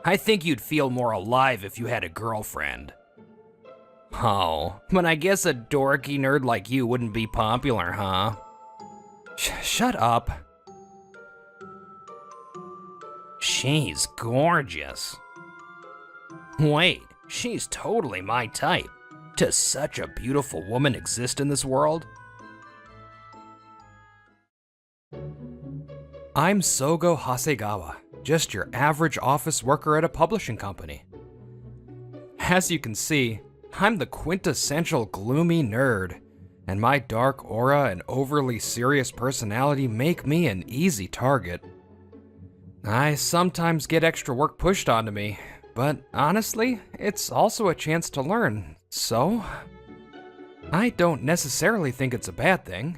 I think you'd feel more alive if you had a girlfriend. Oh, but I guess a dorky nerd like you wouldn't be popular, huh? Shut up. She's gorgeous. Wait, she's totally my type. Does such a beautiful woman exist in this world? I'm Sogo Hasegawa, just your average office worker at a publishing company. As you can see, I'm the quintessential gloomy nerd, and my dark aura and overly serious personality make me an easy target. I sometimes get extra work pushed onto me, but honestly, it's also a chance to learn, so I don't necessarily think it's a bad thing.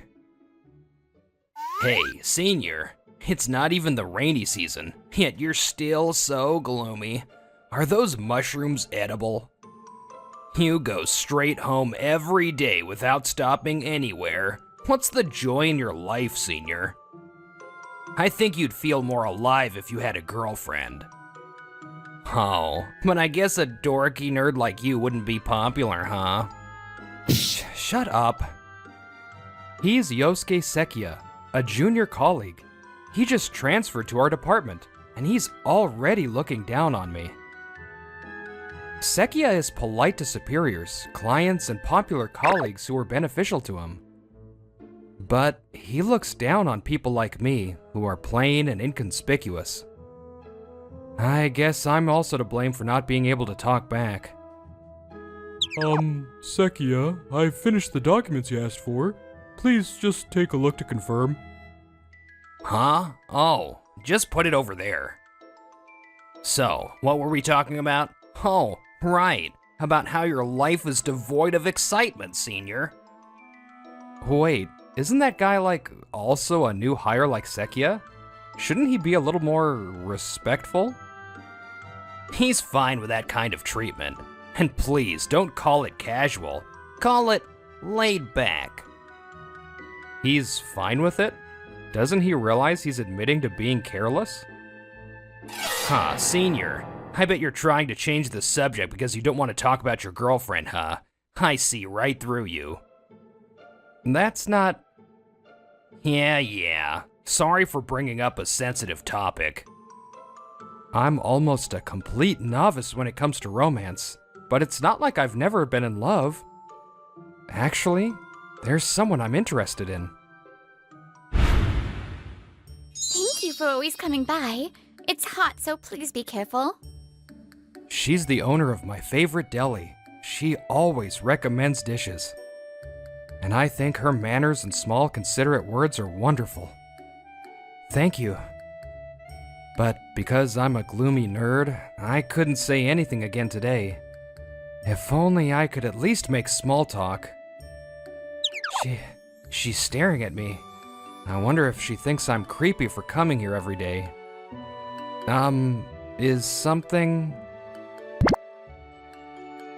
Hey, senior, it's not even the rainy season, yet you're still so gloomy. Are those mushrooms edible? You go straight home every day without stopping anywhere. What's the joy in your life, senior? I think you'd feel more alive if you had a girlfriend. Oh, but I guess a dorky nerd like you wouldn't be popular, huh? Shut up. He's Yosuke Sekiya, a junior colleague. He just transferred to our department, and he's already looking down on me. Sekiya is polite to superiors, clients, and popular colleagues who are beneficial to him. But he looks down on people like me, who are plain and inconspicuous. I guess I'm also to blame for not being able to talk back. Sekiya, I finished the documents you asked for. Please just take a look to confirm. Huh? Oh, just put it over there. So, what were we talking about? Oh, right, about how your life is devoid of excitement, senior. Wait, isn't that guy, also a new hire like Sekiya? Shouldn't he be a little more respectful? He's fine with that kind of treatment. And please, don't call it casual. Call it laid back. He's fine with it? Doesn't he realize he's admitting to being careless? Huh, senior. I bet you're trying to change the subject because you don't want to talk about your girlfriend, huh? I see right through you. That's not... Yeah. Sorry for bringing up a sensitive topic. I'm almost a complete novice when it comes to romance, but it's not like I've never been in love. Actually, there's someone I'm interested in. Thank you for always coming by. It's hot, so please be careful. She's the owner of my favorite deli. She always recommends dishes. And I think her manners and small, considerate words are wonderful. Thank you. But because I'm a gloomy nerd, I couldn't say anything again today. If only I could at least make small talk. She's staring at me. I wonder if she thinks I'm creepy for coming here every day. Is something...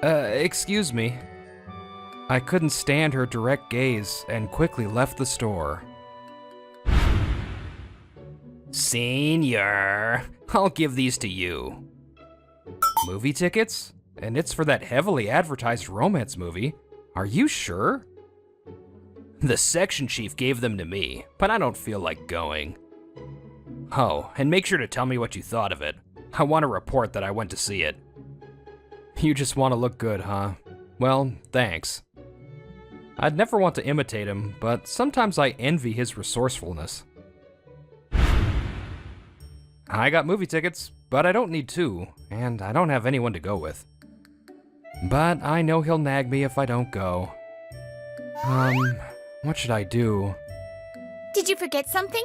excuse me. I couldn't stand her direct gaze and quickly left the store. Senior, I'll give these to you. Movie tickets? And it's for that heavily advertised romance movie. Are you sure? The section chief gave them to me, but I don't feel like going. Oh, and make sure to tell me what you thought of it. I want to report that I went to see it. You just want to look good, huh? Well, thanks. I'd never want to imitate him, but sometimes I envy his resourcefulness. I got movie tickets, but I don't need two, and I don't have anyone to go with. But I know he'll nag me if I don't go. What should I do? Did you forget something?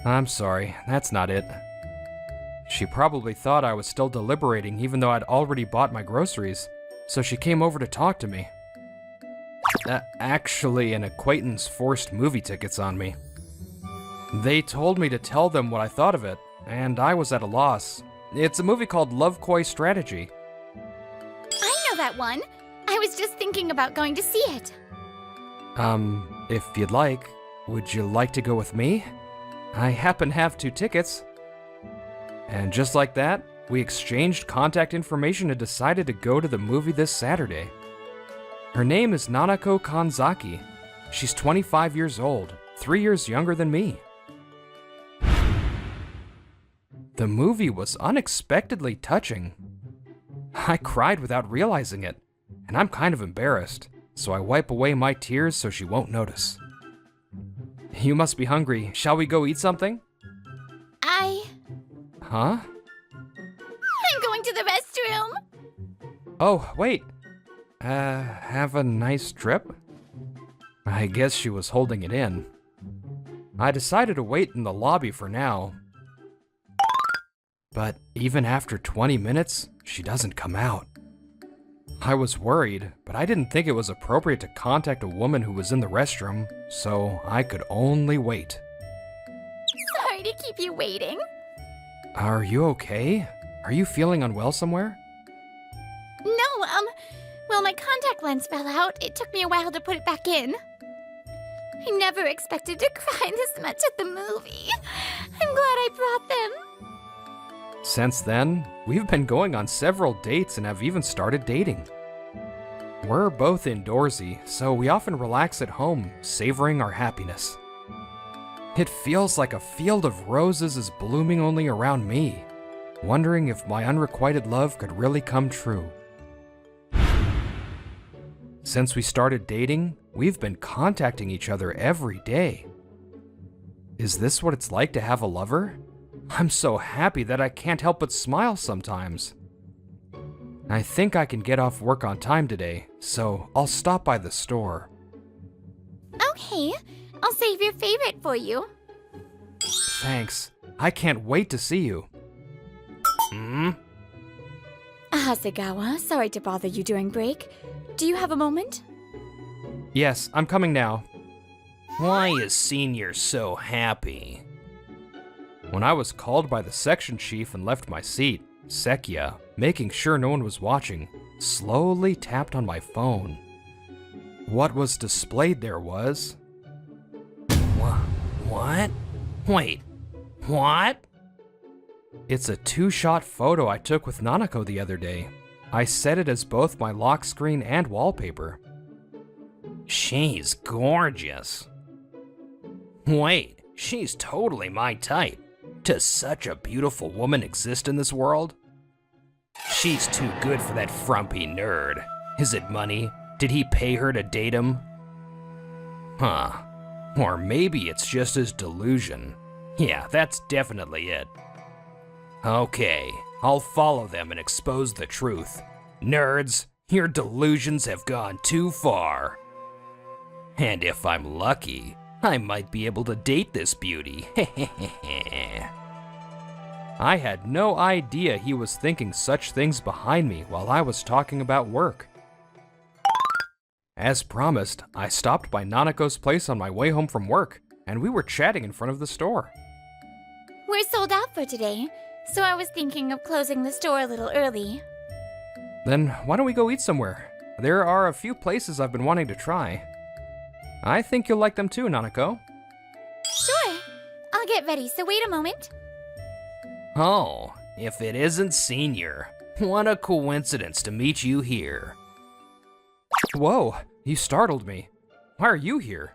I'm sorry, that's not it. She probably thought I was still deliberating even though I'd already bought my groceries, so she came over to talk to me. Actually, an acquaintance forced movie tickets on me. They told me to tell them what I thought of it, and I was at a loss. It's a movie called Love Koi Strategy. I know that one. I was just thinking about going to see it. If you'd like, would you like to go with me? I happen to have 2 tickets. And just like that, We exchanged contact information and decided to go to the movie this Saturday. Her name is Nanako Kanzaki. She's 25 years old, 3 years younger than me. The movie was unexpectedly touching. I cried without realizing it, and I'm kind of embarrassed, so I wipe away my tears so she won't notice. You must be hungry. Shall we go eat something? Huh? I'm going to the restroom. Oh, wait. Have a nice trip? I guess she was holding it in. I decided to wait in the lobby for now. But even after 20 minutes, she doesn't come out. I was worried, but I didn't think it was appropriate to contact a woman who was in the restroom, so I could only wait. Sorry to keep you waiting. Are you okay? Are you feeling unwell somewhere? No, well, my contact lens fell out. It took me a while to put it back in. I never expected to cry this much at the movie. I'm glad I brought them. Since then, we've been going on several dates and have even started dating. We're both indoorsy, so we often relax at home, savoring our happiness. It feels like a field of roses is blooming only around me, wondering if my unrequited love could really come true. Since we started dating, we've been contacting each other every day. Is this what it's like to have a lover? I'm so happy that I can't help but smile sometimes. I think I can get off work on time today, so I'll stop by the store. Okay, I'll save your favorite for you. Thanks. I can't wait to see you. Hasegawa, sorry to bother you during break. Do you have a moment? Yes, I'm coming now. Why is Senior so happy? When I was called by the section chief and left my seat, Sekia, making sure no one was watching, slowly tapped on my phone. What was displayed there was... What? Wait, what? It's a two-shot photo I took with Nanako the other day. I set it as both my lock screen and wallpaper. She's gorgeous. Wait, she's totally my type. Does such a beautiful woman exist in this world? She's too good for that frumpy nerd. Is it money? Did he pay her to date him? Huh. Or maybe it's just his delusion. Yeah, that's definitely it. Okay, I'll follow them and expose the truth. Nerds, your delusions have gone too far. And if I'm lucky, I might be able to date this beauty. I had no idea he was thinking such things behind me while I was talking about work. As promised, I stopped by Nanako's place on my way home from work, and we were chatting in front of the store. We're sold out for today, so I was thinking of closing the store a little early. Then why don't we go eat somewhere? There are a few places I've been wanting to try. I think you'll like them too, Nanako. Sure, I'll get ready, so wait a moment. Oh, if it isn't Senior. What a coincidence to meet you here. Whoa, you startled me. Why are you here?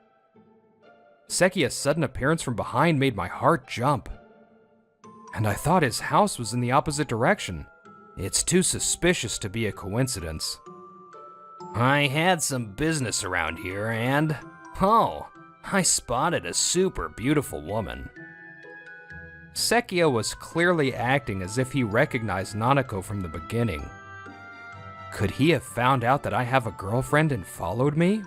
Sekia's sudden appearance from behind made my heart jump. And I thought his house was in the opposite direction. It's too suspicious to be a coincidence. I had some business around here and... oh, I spotted a super beautiful woman. Sekia was clearly acting as if he recognized Nanako from the beginning. Could he have found out that I have a girlfriend and followed me?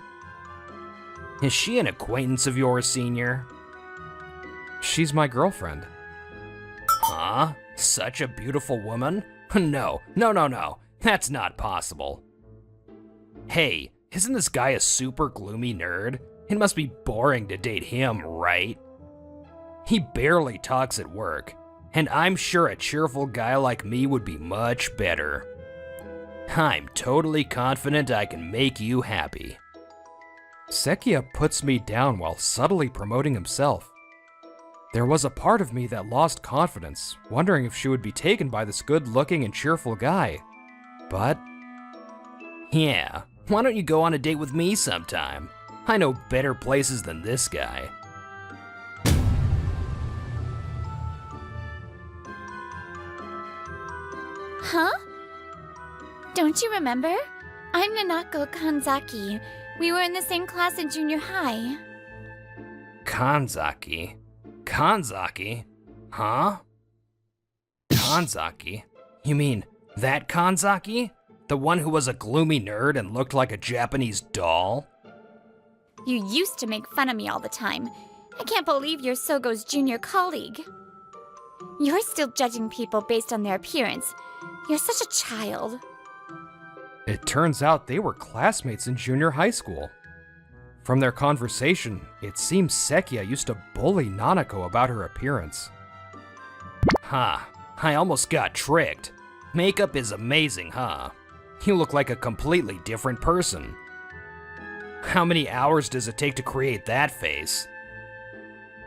Is she an acquaintance of yours, Senior? She's my girlfriend. Huh? Such a beautiful woman? No, that's not possible. Hey, isn't this guy a super gloomy nerd? It must be boring to date him, right? He barely talks at work, and I'm sure a cheerful guy like me would be much better. I'm totally confident I can make you happy. Sekia puts me down while subtly promoting himself. There was a part of me that lost confidence, wondering if she would be taken by this good-looking and cheerful guy. But Yeah, why don't you go on a date with me sometime? I know better places than this guy. Huh? Don't you remember? I'm Nanako Kanzaki. We were in the same class in junior high. Kanzaki? Kanzaki? Huh? Kanzaki? You mean that Kanzaki? The one who was a gloomy nerd and looked like a Japanese doll? You used to make fun of me all the time. I can't believe you're Sogo's junior colleague. You're still judging people based on their appearance. You're such a child. it turns out they were classmates in junior high school. From their conversation, it seems Sekia used to bully Nanako about her appearance. Ha, I almost got tricked. Makeup is amazing, huh? You look like a completely different person. How many hours does it take to create that face?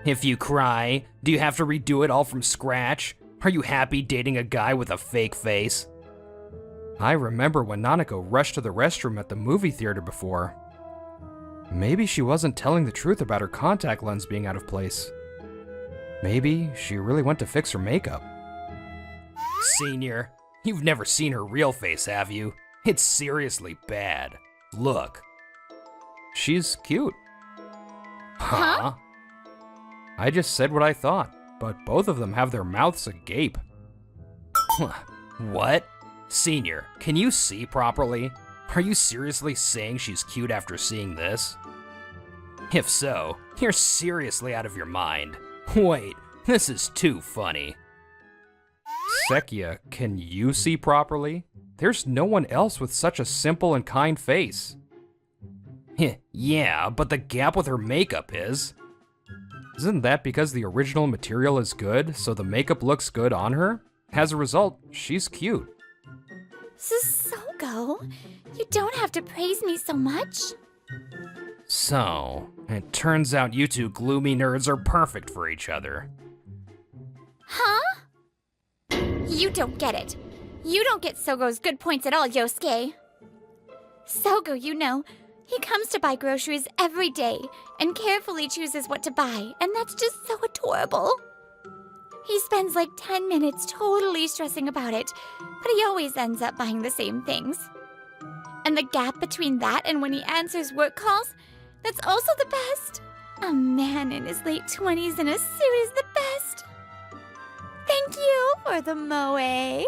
If you cry, do you have to redo it all from scratch? Are you happy dating a guy with a fake face? I remember when Nanako rushed to the restroom at the movie theater before. Maybe she wasn't telling the truth about her contact lens being out of place. Maybe she really went to fix her makeup. Senior, you've never seen her real face, have you? It's seriously bad. Look. She's cute. Huh? I just said what I thought, but both of them have their mouths agape. What? Senior, can you see properly? Are you seriously saying she's cute after seeing this? If so, you're seriously out of your mind. Wait, this is too funny. Sekia, can you see properly? There's no one else with such a simple and kind face. Yeah, but the gap with her makeup is. Isn't that because the original material is good, so the makeup looks good on her? As a result, she's cute. Sogo, you don't have to praise me so much. So, it turns out you two gloomy nerds are perfect for each other. Huh? You don't get it. You don't get Sogo's good points at all, Yosuke. Sogo, you know, he comes to buy groceries every day and carefully chooses what to buy, and that's just so adorable. He spends like 10 minutes totally stressing about it, but he always ends up buying the same things. And the gap between that and when he answers work calls, that's also the best. A man in his late 20s in a suit is the best. Thank you for the moe.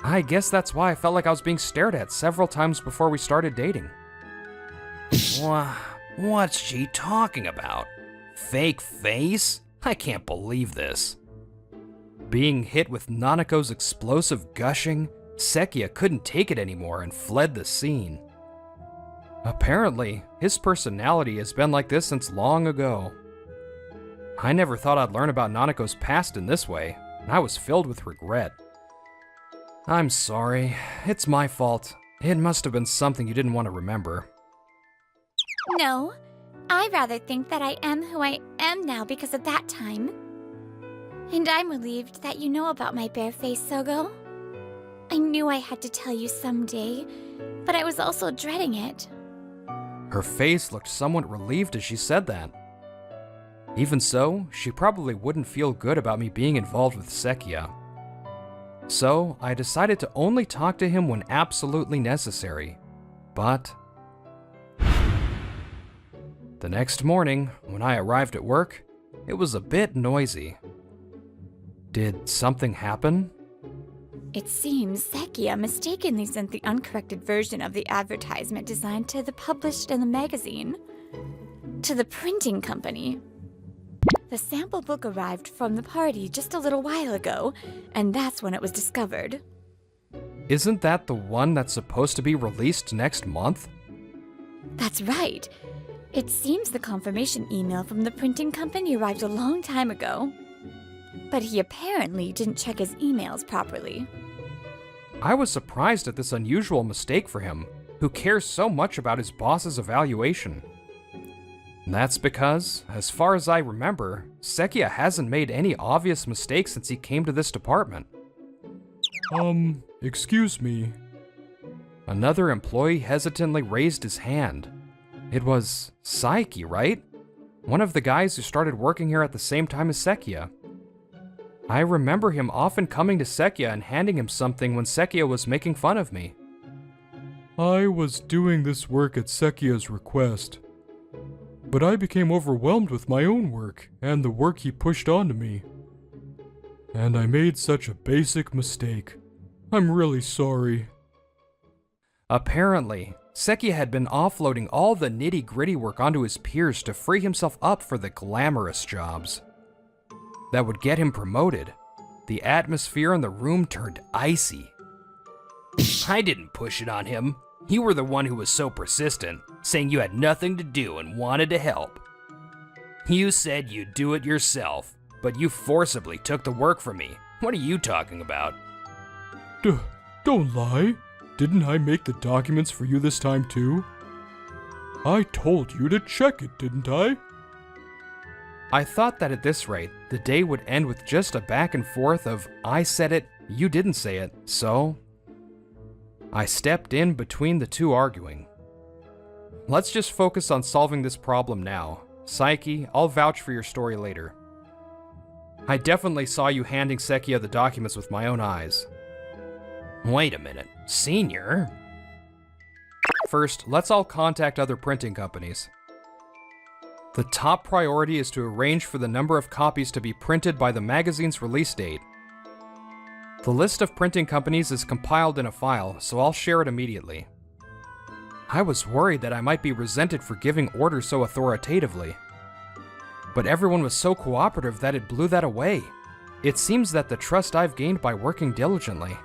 I guess that's why I felt like I was being stared at several times before we started dating. What's she talking about? Fake face? I can't believe this. Being hit with Nanako's explosive gushing, Sekia couldn't take it anymore and fled the scene. Apparently, his personality has been like this since long ago. I never thought I'd learn about Nanako's past in this way, and I was filled with regret. I'm sorry, it's my fault. It must have been something you didn't want to remember. No, I rather think that I am who I am now because of that time. And I'm relieved that you know about my bare face, Sogo. I knew I had to tell you someday, but I was also dreading it. Her face looked somewhat relieved as she said that. Even so, she probably wouldn't feel good about me being involved with Sekia. So, I decided to only talk to him when absolutely necessary. But the next morning, when I arrived at work, it was a bit noisy. Did something happen? It seems Sekia mistakenly sent the uncorrected version of the advertisement design to the published in the magazine, to the printing company. The sample book arrived from the party just a little while ago, and that's when it was discovered. Isn't that the one that's supposed to be released next month? That's right. It seems the confirmation email from the printing company arrived a long time ago. But he apparently didn't check his emails properly. I was surprised at this unusual mistake for him, who cares so much about his boss's evaluation. That's because, as far as I remember, Sekia hasn't made any obvious mistakes since he came to this department. Excuse me. Another employee hesitantly raised his hand. It was Saiki, right? One of the guys who started working here at the same time as Sekia. I remember him often coming to Sekia and handing him something when Sekia was making fun of me. I was doing this work at Sekia's request, but I became overwhelmed with my own work and the work he pushed onto me. And I made such a basic mistake. I'm really sorry. Apparently, Sekia had been offloading all the nitty-gritty work onto his peers to free himself up for the glamorous jobs that would get him promoted. The atmosphere in the room turned icy. I didn't push it on him. You were the one who was so persistent, saying you had nothing to do and wanted to help. You said you'd do it yourself, but you forcibly took the work from me. What are you talking about? Don't lie. Didn't I make the documents for you this time too? I told you to check it, didn't I? I thought that at this rate, the day would end with just a back and forth of I said it, you didn't say it, so I stepped in between the two arguing. Let's just focus on solving this problem now. Saiki, I'll vouch for your story later. I definitely saw you handing Sekia the documents with my own eyes. Wait a minute, Senior? First, let's all contact other printing companies. The top priority is to arrange for the number of copies to be printed by the magazine's release date. The list of printing companies is compiled in a file, so I'll share it immediately. I was worried that I might be resented for giving orders so authoritatively, but everyone was so cooperative that it blew that away. It seems that the trust I've gained by working diligently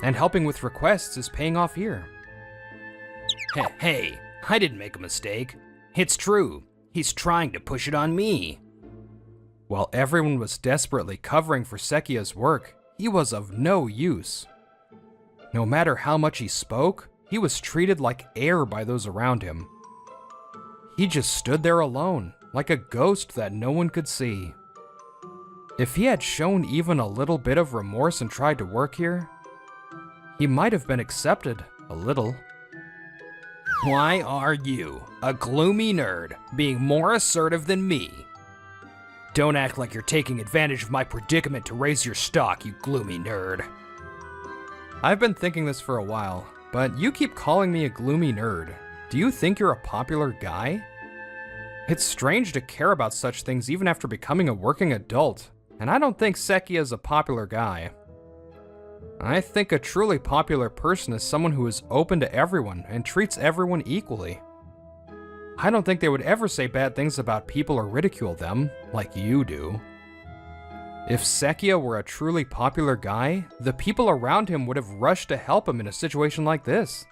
and helping with requests is paying off here. Hey, I didn't make a mistake. It's true. He's trying to push it on me. While everyone was desperately covering for Sekia's work, he was of no use. No matter how much he spoke, he was treated like air by those around him. He just stood there alone, like a ghost that no one could see. If he had shown even a little bit of remorse and tried to work here, he might have been accepted, a little. Why are you, a gloomy nerd, being more assertive than me? Don't act like you're taking advantage of my predicament to raise your stock, you gloomy nerd. I've been thinking this for a while, but you keep calling me a gloomy nerd. Do you think you're a popular guy? It's strange to care about such things even after becoming a working adult, and I don't think Sekia is a popular guy. I think a truly popular person is someone who is open to everyone and treats everyone equally. I don't think they would ever say bad things about people or ridicule them, like you do. If Sekia were a truly popular guy, the people around him would have rushed to help him in a situation like this.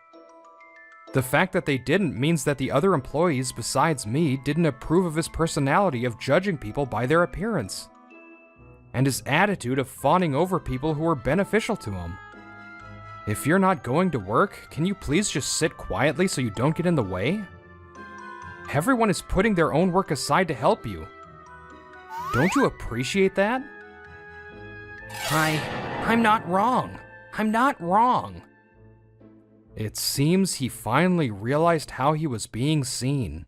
The fact that they didn't means that the other employees besides me didn't approve of his personality of judging people by their appearance, and his attitude of fawning over people who were beneficial to him. If you're not going to work, can you please just sit quietly so you don't get in the way? Everyone is putting their own work aside to help you. Don't you appreciate that? I'm not wrong. I'm not wrong. It seems he finally realized how he was being seen.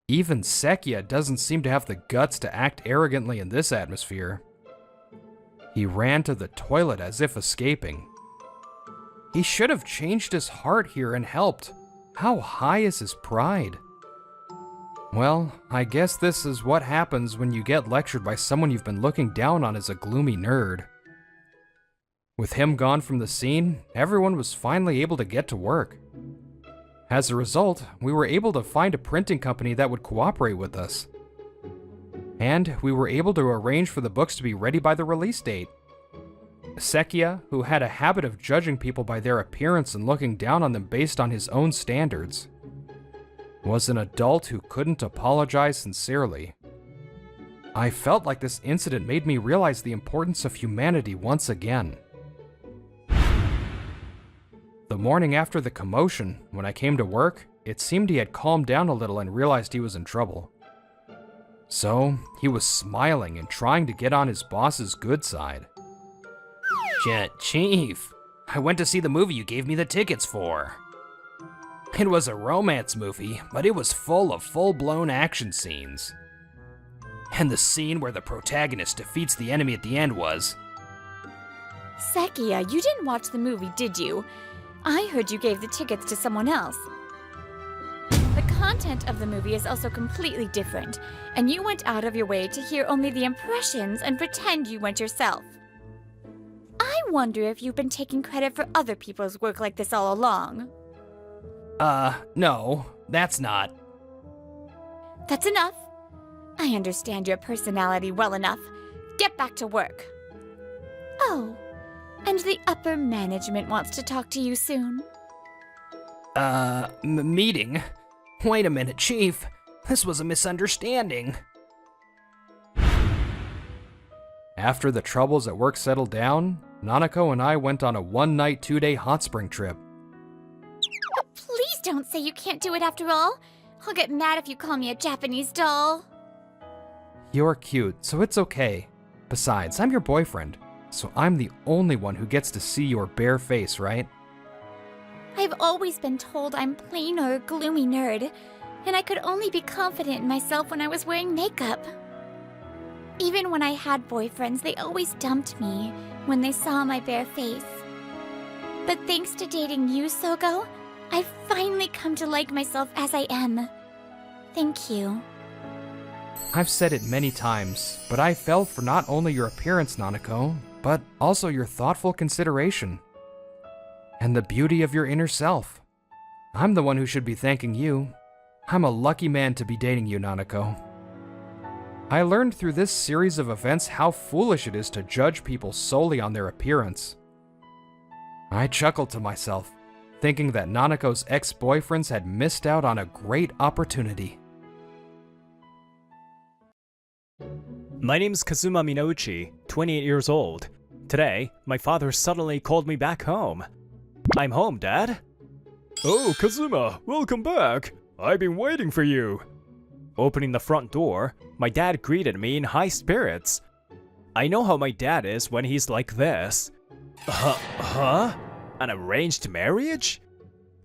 Even Sekia doesn't seem to have the guts to act arrogantly in this atmosphere. He ran to the toilet as if escaping. He should have changed his heart here and helped. How high is his pride? Well, I guess this is what happens when you get lectured by someone you've been looking down on as a gloomy nerd. With him gone from the scene, everyone was finally able to get to work. As a result, we were able to find a printing company that would cooperate with us. And we were able to arrange for the books to be ready by the release date. Sekia, who had a habit of judging people by their appearance and looking down on them based on his own standards, was an adult who couldn't apologize sincerely. I felt like this incident made me realize the importance of humanity once again. The morning after the commotion, when I came to work, it seemed he had calmed down a little and realized he was in trouble. So, he was smiling and trying to get on his boss's good side. Chief, I went to see the movie you gave me the tickets for. It was a romance movie, but it was full of full-blown action scenes. And the scene where the protagonist defeats the enemy at the end was... Sekia, you didn't watch the movie, did you? I heard you gave the tickets to someone else. The content of the movie is also completely different, and you went out of your way to hear only the impressions and pretend you went yourself. I wonder if you've been taking credit for other people's work like this all along. No, that's not. That's enough. I understand your personality well enough. Get back to work. Oh, and the upper management wants to talk to you soon. Meeting? Wait a minute, Chief. This was a misunderstanding. After the troubles at work settled down, Nanako and I went on a one-night, 2-day hot spring trip. Oh, please don't say you can't do it after all. I'll get mad if you call me a Japanese doll. You're cute, so it's okay. Besides, I'm your boyfriend, so I'm the only one who gets to see your bare face, right? I've always been told I'm plain or a gloomy nerd, and I could only be confident in myself when I was wearing makeup. Even when I had boyfriends, they always dumped me when they saw my bare face. But thanks to dating you, Sogo, I've finally come to like myself as I am. Thank you. I've said it many times, but I fell for not only your appearance, Nanako, but also your thoughtful consideration. And the beauty of your inner self. I'm the one who should be thanking you. I'm a lucky man to be dating you, Nanako. I learned through this series of events how foolish it is to judge people solely on their appearance. I chuckled to myself, thinking that Nanako's ex-boyfriends had missed out on a great opportunity. My name's Kazuma Minouchi, 28 years old. Today, my father suddenly called me back home. I'm home, Dad. Oh, Kazuma, welcome back. I've been waiting for you. Opening the front door, my dad greeted me in high spirits. I know how my dad is when he's like this. Huh? An arranged marriage?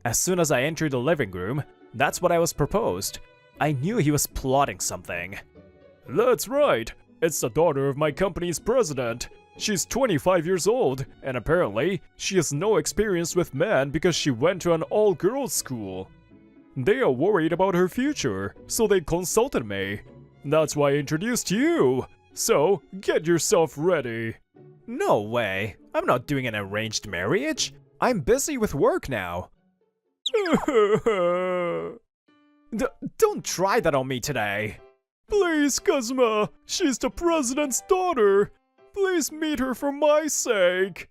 As soon as I entered the living room, that's what I was proposed. I knew he was plotting something. That's right. It's the daughter of my company's president. She's 25 years old, and apparently, she has no experience with men because she went to an all-girls school. They are worried about her future, so they consulted me. That's why I introduced you. So, get yourself ready. No way. I'm not doing an arranged marriage. I'm busy with work now. Don't try that on me today. Please, Kazuma. She's the president's daughter. Please meet her for my sake.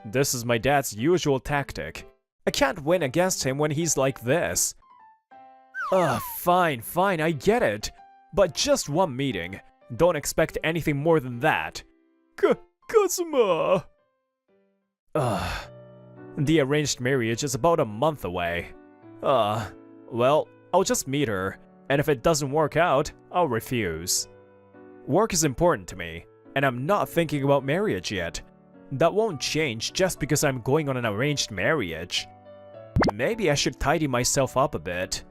This is my dad's usual tactic. I can't win against him when he's like this. Fine, I get it. But just one meeting. Don't expect anything more than that. Kazuma! The arranged marriage is about a month away. Well, I'll just meet her, and if it doesn't work out, I'll refuse. Work is important to me, and I'm not thinking about marriage yet. That won't change just because I'm going on an arranged marriage. Maybe I should tidy myself up a bit.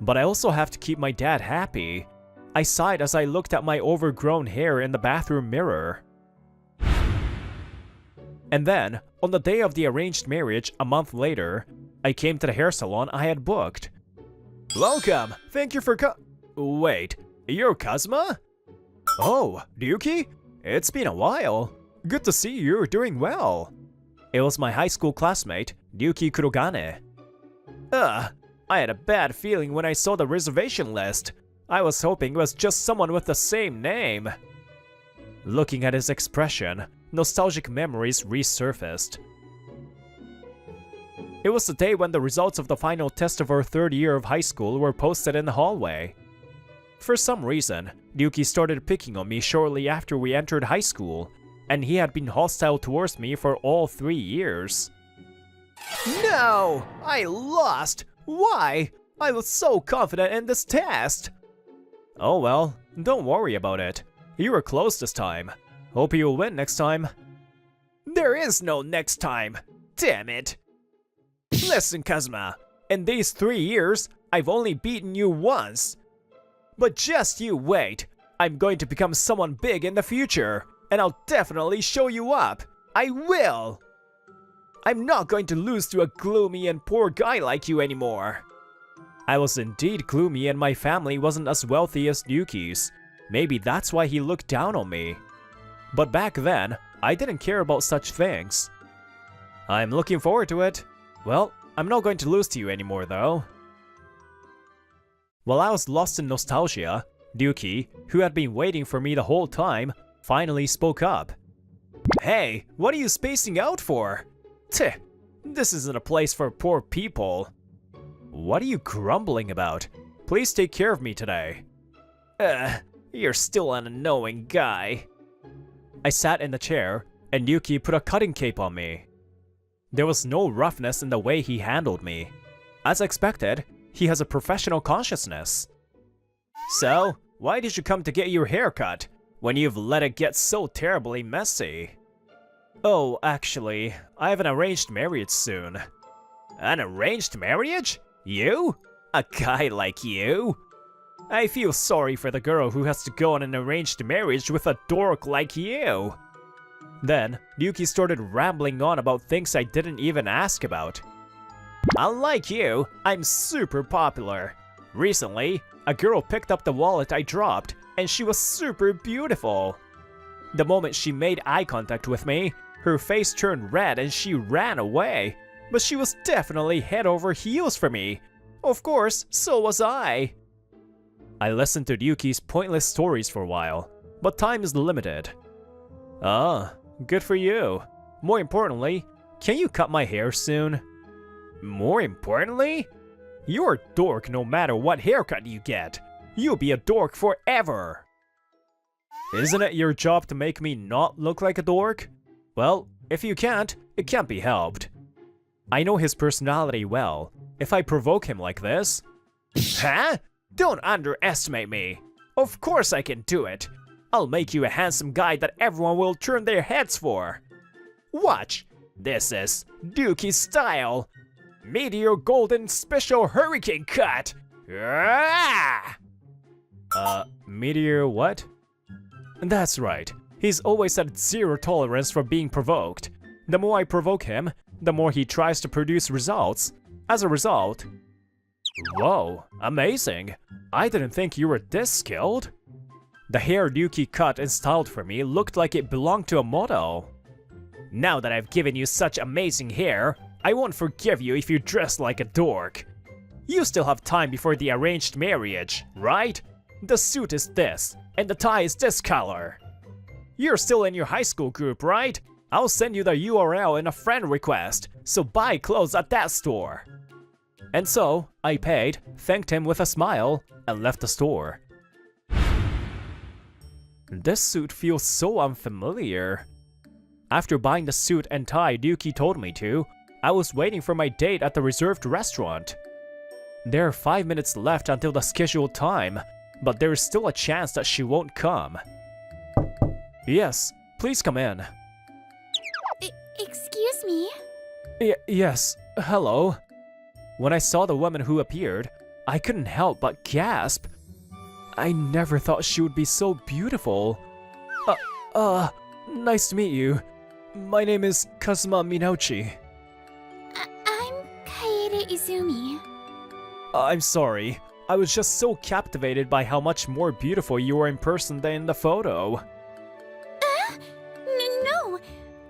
But I also have to keep my dad happy. I sighed as I looked at my overgrown hair in the bathroom mirror. And then, on the day of the arranged marriage a month later, I came to the hair salon I had booked. Welcome! Thank you for Wait, you're Kazuma? Oh, Ryuki? It's been a while. Good to see you're doing well. It was my high school classmate, Ryuki Kurogane. I had a bad feeling when I saw the reservation list. I was hoping it was just someone with the same name. Looking at his expression, nostalgic memories resurfaced. It was the day when the results of the final test of our third year of high school were posted in the hallway. For some reason, Ryuki started picking on me shortly after we entered high school, and he had been hostile towards me for all 3 years. No! I lost! Why? I was so confident in this test! Oh well, don't worry about it. You were close this time. Hope you'll win next time. There is no next time. Damn it. Listen, Kazuma. In these 3 years, I've only beaten you once. But just you wait. I'm going to become someone big in the future, and I'll definitely show you up. I will. I'm not going to lose to a gloomy and poor guy like you anymore. I was indeed gloomy and my family wasn't as wealthy as Yuki's. Maybe that's why he looked down on me. But back then, I didn't care about such things. I'm looking forward to it. Well, I'm not going to lose to you anymore though. While I was lost in nostalgia, Yuki, who had been waiting for me the whole time, finally spoke up. Hey, what are you spacing out for? Tch, this isn't a place for poor people. What are you grumbling about? Please take care of me today. You're still an annoying guy. I sat in the chair, and Yuki put a cutting cape on me. There was no roughness in the way he handled me. As expected, he has a professional consciousness. So, why did you come to get your hair cut, when you've let it get so terribly messy? Oh, actually, I have an arranged marriage soon. An arranged marriage? You? A guy like you? I feel sorry for the girl who has to go on an arranged marriage with a dork like you. Then, Yuki started rambling on about things I didn't even ask about. Unlike you, I'm super popular. Recently, a girl picked up the wallet I dropped, and she was super beautiful. The moment she made eye contact with me, her face turned red and she ran away. But she was definitely head over heels for me. Of course, so was I. I listened to Yuki's pointless stories for a while, but time is limited. Ah, good for you. More importantly, can you cut my hair soon? More importantly? You're a dork no matter what haircut you get. You'll be a dork forever. Isn't it your job to make me not look like a dork? Well, if you can't, it can't be helped. I know his personality well. If I provoke him like this... Huh? Don't underestimate me. Of course I can do it. I'll make you a handsome guy that everyone will turn their heads for. Watch. This is Yuki's style. Meteor Golden Special Hurricane Cut. Ah! Meteor what? That's right. He's always had zero tolerance for being provoked. The more I provoke him, the more he tries to produce results. As a result... Whoa, amazing. I didn't think you were this skilled. The hair Yuki cut and styled for me looked like it belonged to a model. Now that I've given you such amazing hair, I won't forgive you if you dress like a dork. You still have time before the arranged marriage, right? The suit is this, and the tie is this color. You're still in your high school group, right? I'll send you the URL in a friend request, so buy clothes at that store. And so, I paid, thanked him with a smile, and left the store. This suit feels so unfamiliar. After buying the suit and tie Yuki told me to, I was waiting for my date at the reserved restaurant. There are 5 minutes left until the scheduled time, but there is still a chance that she won't come. Yes, please come in. Excuse me? Yes, hello. When I saw the woman who appeared, I couldn't help but gasp. I never thought she would be so beautiful. Nice to meet you. My name is Kazuma Minouchi. I'm Kaede Izumi. I'm sorry. I was just so captivated by how much more beautiful you were in person than in the photo. No,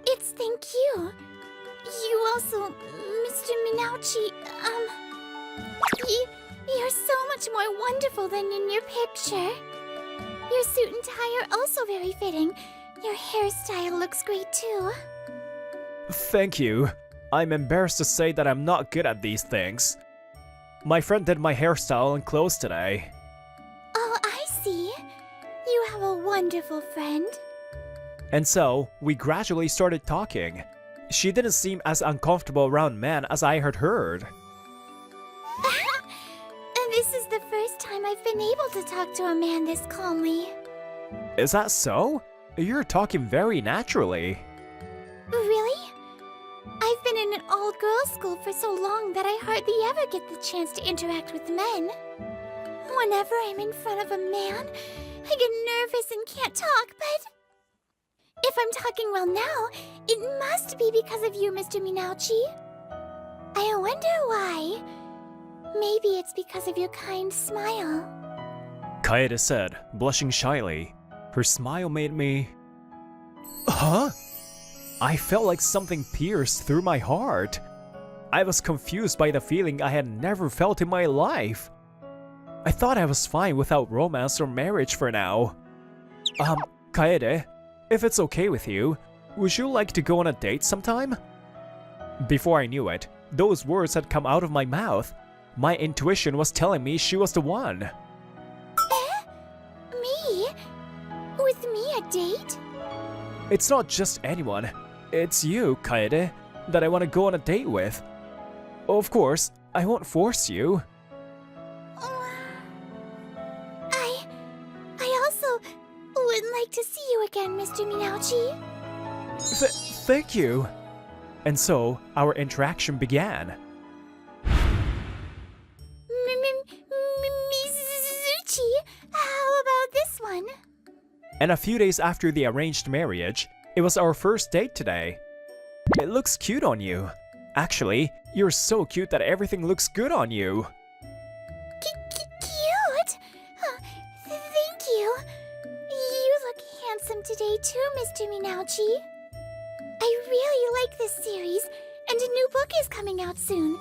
it's thank you. You also, Mr. Minouchi, you're so much more wonderful than in your picture. Your suit and tie are also very fitting. Your hairstyle looks great too. Thank you. I'm embarrassed to say that I'm not good at these things. My friend did my hairstyle and clothes today. Oh, I see. You have a wonderful friend. And so, we gradually started talking. She didn't seem as uncomfortable around men as I had heard. time I've been able to talk to a man this calmly. Is that so? You're talking very naturally. Really? I've been in an all-girls school for so long that I hardly ever get the chance to interact with men. Whenever I'm in front of a man, I get nervous and can't talk, but... if I'm talking well now, it must be because of you, Mr. Minauchi. I wonder why. Maybe it's because of your kind smile. Kaede said, blushing shyly. Her smile made me... Huh? I felt like something pierced through my heart. I was confused by the feeling I had never felt in my life. I thought I was fine without romance or marriage for now. Kaede, if it's okay with you, would you like to go on a date sometime? Before I knew it, those words had come out of my mouth. My intuition was telling me she was the one. Me? With me a date? It's not just anyone. It's you, Kaede, that I want to go on a date with. Of course, I won't force you. I also would like to see you again, Mr. Minauchi. Thank you. And so, our interaction began. Mizuchi, how about this one? And a few days after the arranged marriage, it was our first date today. It looks cute on you. Actually, you're so cute that everything looks good on you. Cute? Thank you. You look handsome today too, Mr. Minauchi. I really like this series, and a new book is coming out soon.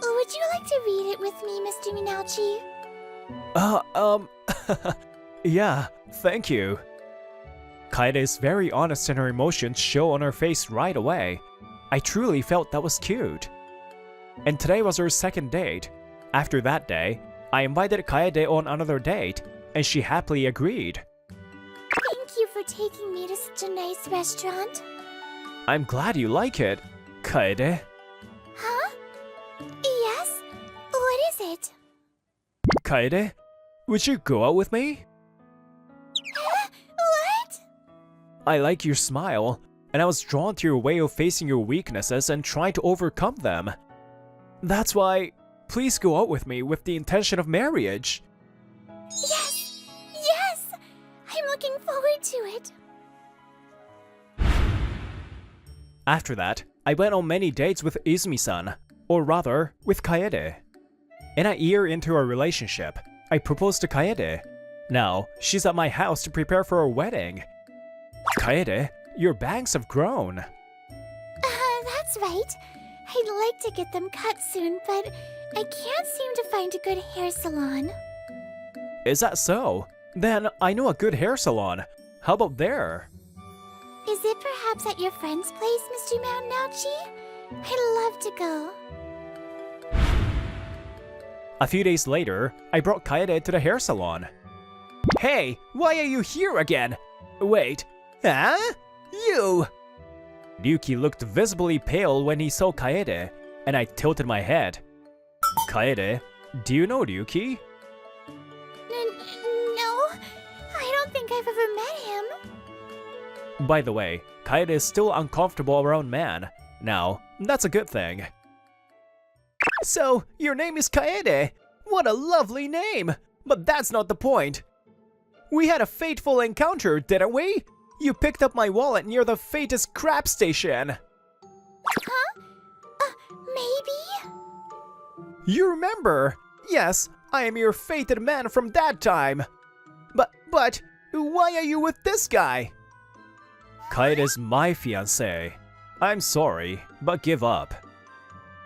Would you like to read it with me, Mr. Minauchi? Yeah, thank you. Kaede is very honest and her emotions show on her face right away. I truly felt that was cute. And today was our second date. After that day, I invited Kaede on another date, and she happily agreed. Thank you for taking me to such a nice restaurant. I'm glad you like it, Kaede. Huh? Yes? What is it? Kaede, would you go out with me? What? I like your smile, and I was drawn to your way of facing your weaknesses and trying to overcome them. That's why, please go out with me with the intention of marriage. Yes! Yes! I'm looking forward to it. After that, I went on many dates with Izumi-san, or rather, with Kaede. In a year into our relationship, I proposed to Kaede. Now, she's at my house to prepare for our wedding. Kaede, your bangs have grown. That's right. I'd like to get them cut soon, but I can't seem to find a good hair salon. Is that so? Then I know a good hair salon. How about there? Is it perhaps at your friend's place, Mr. Mountain I'd love to go. A few days later, I brought Kaede to the hair salon. Hey, why are you here again? Wait, huh? You! Ryuki looked visibly pale when he saw Kaede, and I tilted my head. Kaede, do you know Ryuki? No, I don't think I've ever met him. By the way, Kaede is still uncomfortable around men. Now, that's a good thing. So, your name is Kaede? What a lovely name! But that's not the point. We had a fateful encounter, didn't we? You picked up my wallet near the Fate's crab station. Huh? Maybe? You remember? Yes, I am your fated man from that time. But, why are you with this guy? Kaede's my fiancé. I'm sorry, but give up.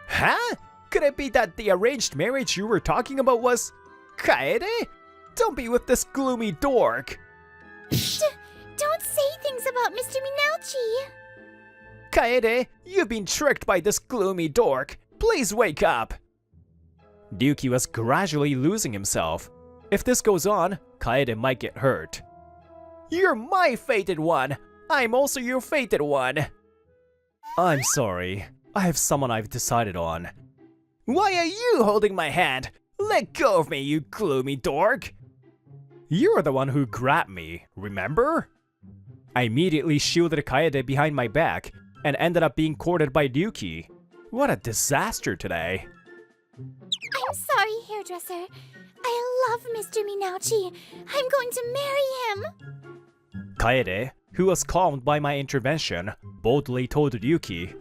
Huh? Could it be that the arranged marriage you were talking about was... Kaede? Don't be with this gloomy dork. Don't say things about Mr. Minauchi. Kaede, you've been tricked by this gloomy dork. Please wake up. Ryuki was gradually losing himself. If this goes on, Kaede might get hurt. You're my fated one. I'm also your fated one. I'm sorry. I have someone I've decided on. Why are you holding my hand? Let go of me, you gloomy dork! You're the one who grabbed me, remember? I immediately shielded Kaede behind my back and ended up being courted by Ryuki. What a disaster today. I'm sorry, hairdresser. I love Mr. Minauchi. I'm going to marry him. Kaede, who was calmed by my intervention, boldly told Ryuki,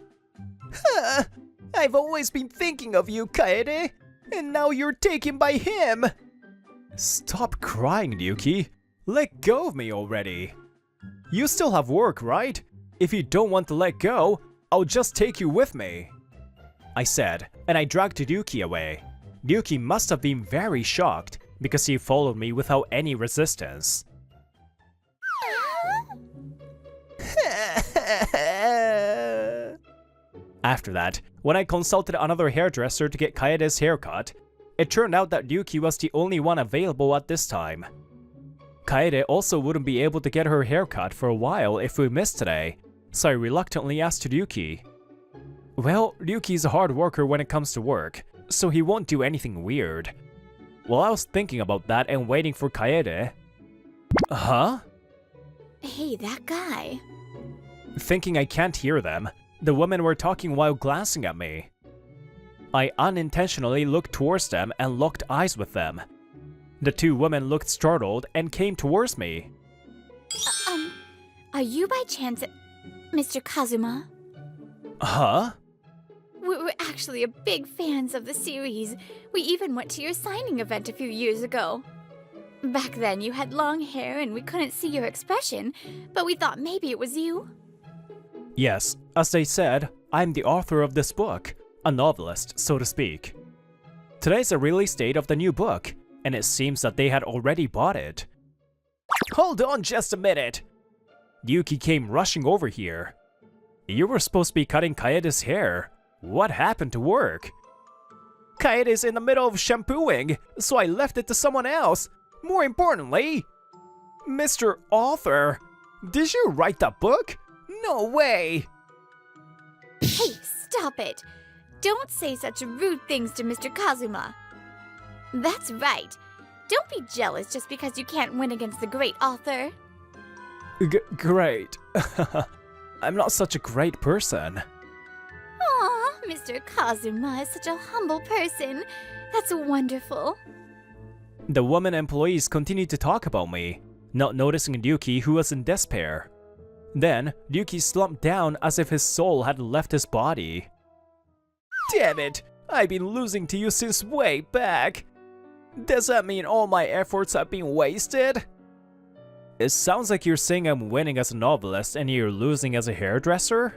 I've always been thinking of you, Kaede, and now you're taken by him. Stop crying, Ryuki. Let go of me already. You still have work, right? If you don't want to let go, I'll just take you with me. I said, and I dragged Ryuki away. Ryuki must have been very shocked because he followed me without any resistance. After that, when I consulted another hairdresser to get Kaede's haircut, it turned out that Ryuki was the only one available at this time. Kaede also wouldn't be able to get her haircut for a while if we missed today, so I reluctantly asked Ryuki. Well, Ryuki's a hard worker when it comes to work, so he won't do anything weird. While I was thinking about that and waiting for Kaede... Huh? Hey, that guy. Thinking I can't hear them, the women were talking while glancing at me. I unintentionally looked towards them and locked eyes with them. The two women looked startled and came towards me. Are you by chance Mr. Kazuma? Huh? We're actually big fans of the series. We even went to your signing event a few years ago. Back then you had long hair and we couldn't see your expression, but we thought maybe it was you. Yes, as they said, I'm the author of this book, a novelist, so to speak. Today's the release date of the new book, and it seems that they had already bought it. Hold on just a minute! Ryuki came rushing over here. You were supposed to be cutting Kaede's hair. What happened to work? Kaede's in the middle of shampooing, so I left it to someone else. More importantly, Mr. Author, did you write that book? No way! Hey, stop it! Don't say such rude things to Mr. Kazuma. That's right. Don't be jealous just because you can't win against the great author. Great. I'm not such a great person. Aw, Mr. Kazuma is such a humble person. That's wonderful. The women employees continued to talk about me, not noticing Ryuki, who was in despair. Then, Ryuki slumped down as if his soul had left his body. Damn it! I've been losing to you since way back! Does that mean all my efforts have been wasted? It sounds like you're saying I'm winning as a novelist and you're losing as a hairdresser?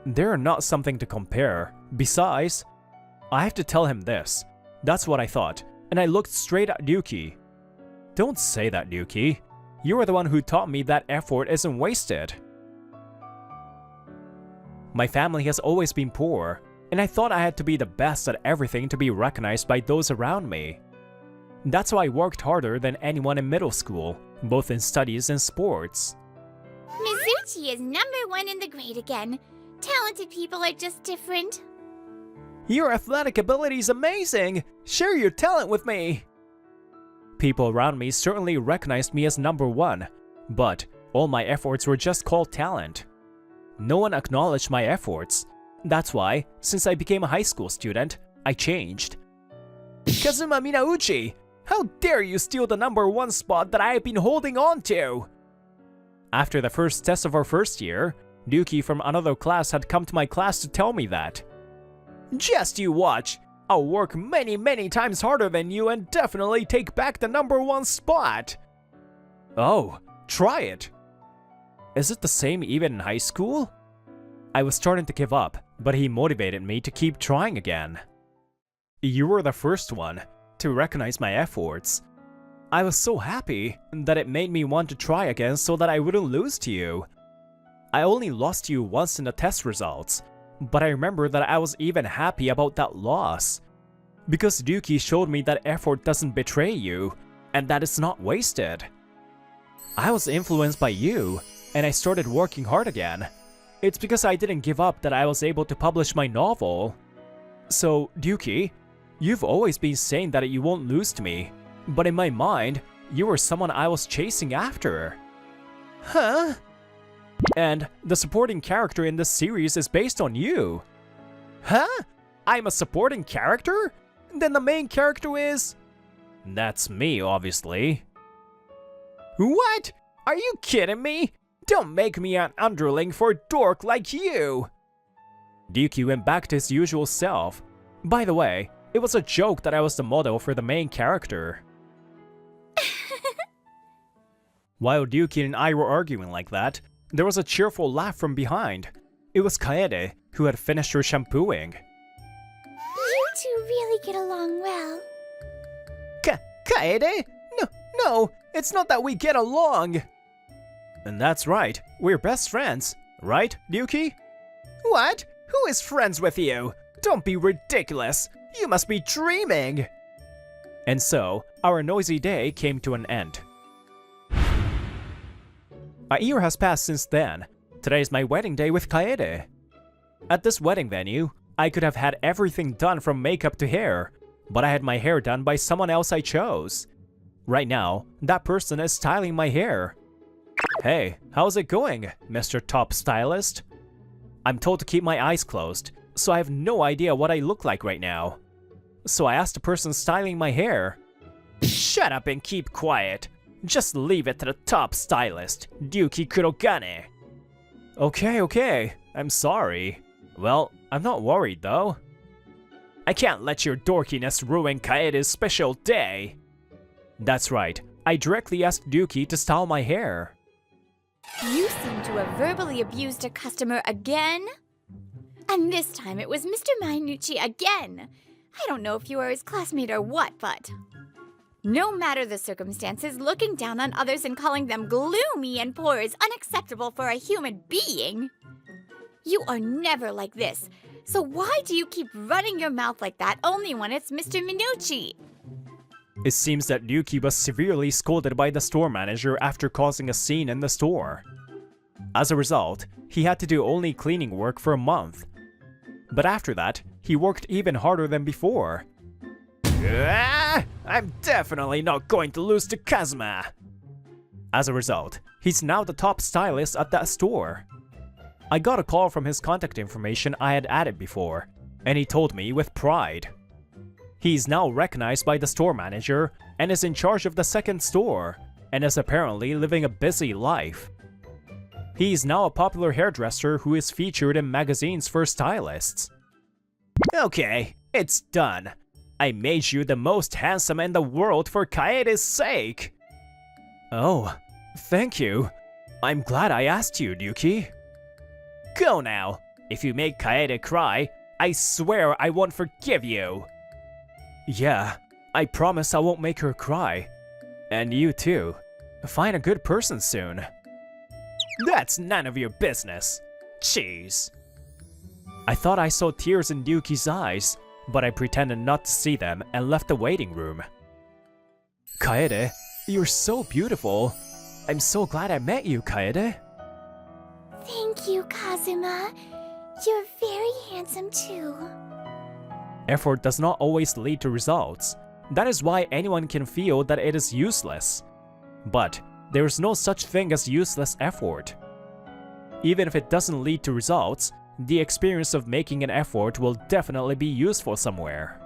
They're not something to compare. Besides, I have to tell him this. That's what I thought, and I looked straight at Ryuki. Don't say that, Ryuki. You are the one who taught me that effort isn't wasted. My family has always been poor, and I thought I had to be the best at everything to be recognized by those around me. That's why I worked harder than anyone in middle school, both in studies and sports. Mizuchi is #1 in the grade again. Talented people are just different. Your athletic ability is amazing! Share your talent with me! People around me certainly recognized me as #1, but all my efforts were just called talent. No one acknowledged my efforts. That's why, since I became a high school student, I changed. Kazuma Minauchi! How dare you steal the #1 spot that I have been holding on to! After the first test of our first year, Ryuki from another class had come to my class to tell me that. Just you watch! I'll work many times harder than you and definitely take back the #1 spot! Oh, try it! Is it the same even in high school? I was starting to give up, but he motivated me to keep trying again. You were the first one to recognize my efforts. I was so happy that it made me want to try again so that I wouldn't lose to you. I only lost to you once in the test results, but I remember that I was even happy about that loss. Because Ryuki showed me that effort doesn't betray you, and that it's not wasted. I was influenced by you, and I started working hard again. It's because I didn't give up that I was able to publish my novel. So, Ryuki, You've always been saying that you won't lose to me, but in my mind, you were someone I was chasing after. Huh? And the supporting character in this series is based on you. Huh? I'm a supporting character? Then the main character is... That's me, obviously. What? Are you kidding me? Don't make me an underling for a dork like you! Ryuki went back to his usual self. By the way, it was a joke that I was the model for the main character. While Ryuki and I were arguing like that, there was a cheerful laugh from behind. It was Kaede, who had finished her shampooing. You two really get along well. Kaede? No, it's not that we get along! And that's right, we're best friends, right, Ryuki? What? Who is friends with you? Don't be ridiculous! You must be dreaming! And so, our noisy day came to an end. A year has passed since then. Today is my wedding day with Kaede. At this wedding venue, I could have had everything done from makeup to hair, but I had my hair done by someone else I chose. Right now, that person is styling my hair. Hey, how's it going, Mr. Top Stylist? I'm told to keep my eyes closed, so I have no idea what I look like right now. So I asked the person styling my hair. Shut up and keep quiet. Just leave it to the top stylist, Ryuki Kurogane. Okay, I'm sorry. Well, I'm not worried though. I can't let your dorkiness ruin Kaede's special day. That's right, I directly asked Ryuki to style my hair. You seem to have verbally abused a customer again? And this time it was Mr. Minucci again. I don't know if you are his classmate or what, but... No matter the circumstances, looking down on others and calling them gloomy and poor is unacceptable for a human being. You are never like this, so why do you keep running your mouth like that only when it's Mr. Minucci? It seems that Ryuki was severely scolded by the store manager after causing a scene in the store. As a result, he had to do only cleaning work for a month. But after that, he worked even harder than before. I'm definitely not going to lose to Kazuma! As a result, he's now the top stylist at that store. I got a call from his contact information I had added before, and he told me with pride. He's now recognized by the store manager and is in charge of the second store, and is apparently living a busy life. He's now a popular hairdresser who is featured in magazines for stylists. Okay, it's done. I made you the most handsome in the world for Kaede's sake! Oh, thank you. I'm glad I asked you, Ryuki. Go now. If you make Kaede cry, I swear I won't forgive you. Yeah, I promise I won't make her cry. And you too. Find a good person soon. That's none of your business. Jeez. I thought I saw tears in Ryuki's eyes, but I pretended not to see them and left the waiting room. Kaede, you're so beautiful. I'm so glad I met you, Kaede. Thank you, Kazuma. You're very handsome too. Effort does not always lead to results. That is why anyone can feel that it is useless. But there is no such thing as useless effort. Even if it doesn't lead to results, the experience of making an effort will definitely be useful somewhere.